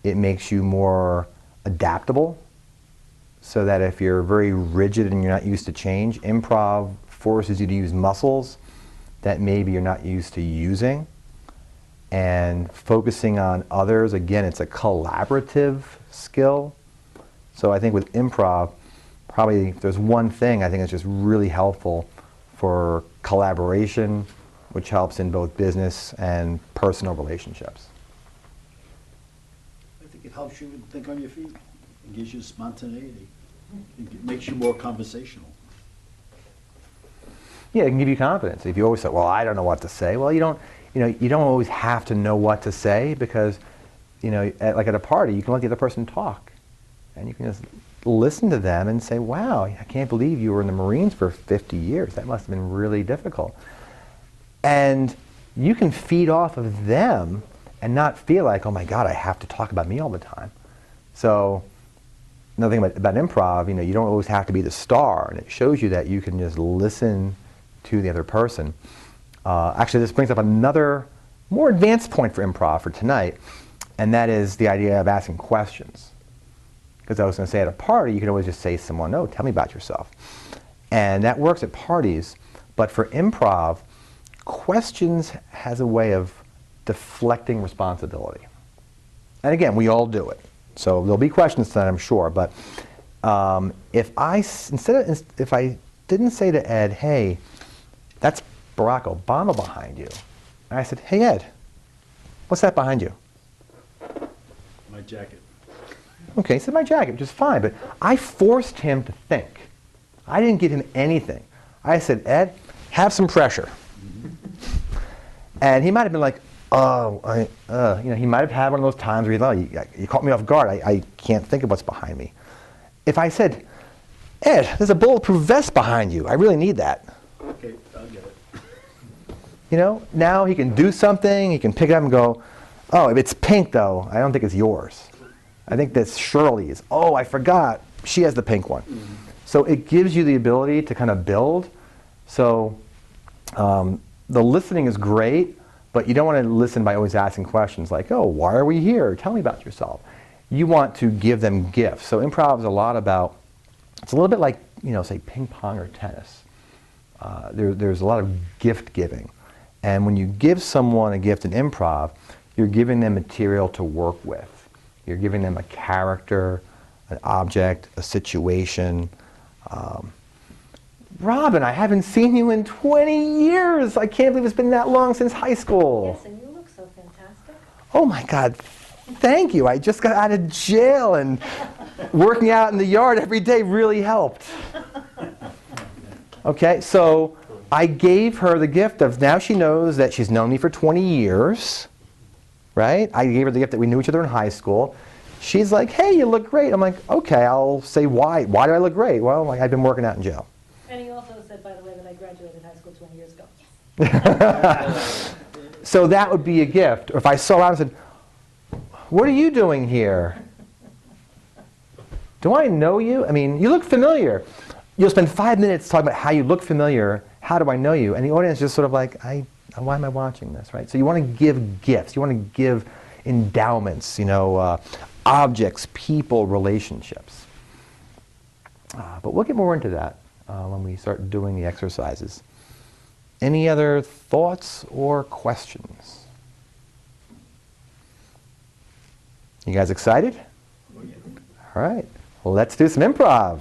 It makes you more adaptable, so that if you're very rigid and you're not used to change, improv forces you to use muscles that maybe you're not used to using. And focusing on others, again, it's a collaborative skill. So I think with improv, probably if there's one thing I think it's just really helpful for collaboration, which helps in both business and personal relationships. I think it helps you think on your feet. It gives you spontaneity. It makes you more conversational. Yeah, it can give you confidence. If you always say, well, I don't know what to say, well, you don't always have to know what to say, because, like at a party, you can let the other person talk. And you can just listen to them and say, wow, I can't believe you were in the Marines for 50 years. That must have been really difficult. And you can feed off of them and not feel like, oh my God, I have to talk about me all the time. So another thing about improv, you don't always have to be the star, and it shows you that you can just listen to the other person. Actually, this brings up another more advanced point for improv for tonight, and that is the idea of asking questions. Because I was going to say, at a party, you can always just say to someone, no, tell me about yourself. And that works at parties, but for improv, questions has a way of deflecting responsibility. And again, we all do it. So there'll be questions tonight, I'm sure, but if I didn't say to Ed, hey, that's Barack Obama behind you, and I said, hey Ed, what's that behind you? My jacket. Okay, he said my jacket, which is fine, but I forced him to think. I didn't give him anything. I said, Ed, have some pressure. And he might have been like, oh, he might have had one of those times where you caught me off guard. I can't think of what's behind me. If I said, Ed, there's a bulletproof vest behind you. I really need that. Okay, I'll get it. Now he can do something. He can pick it up and go, oh, if it's pink though, I don't think it's yours. I think that's Shirley's. Oh, I forgot. She has the pink one. Mm-hmm. So it gives you the ability to kind of build. So the listening is great, but you don't want to listen by always asking questions like, oh, why are we here? Tell me about yourself. You want to give them gifts. So improv is a lot about, it's a little bit like, say ping pong or tennis. There's a lot of gift giving. And when you give someone a gift in improv, you're giving them material to work with. You're giving them a character, an object, a situation. Robin, I haven't seen you in 20 years. I can't believe it's been that long since high school. Yes, and you look so fantastic. Oh my God, thank you. I just got out of jail, and working out in the yard every day really helped. Okay, so I gave her the gift of, now she knows that she's known me for 20 years, right? I gave her the gift that we knew each other in high school. She's like, hey, you look great. I'm like, okay, I'll say why. Why do I look great? Well, I've been working out in jail. And he also said, by the way, that I graduated high school 20 years ago. Yes. So that would be a gift. Or if I saw her and said, what are you doing here? Do I know you? I mean, you look familiar. You'll spend 5 minutes talking about how you look familiar. How do I know you? And the audience is just sort of like, why am I watching this, right? So you want to give gifts. You want to give endowments, objects, people, relationships. But we'll get more into that when we start doing the exercises. Any other thoughts or questions? You guys excited? Oh, yeah. All right. Well, let's do some improv.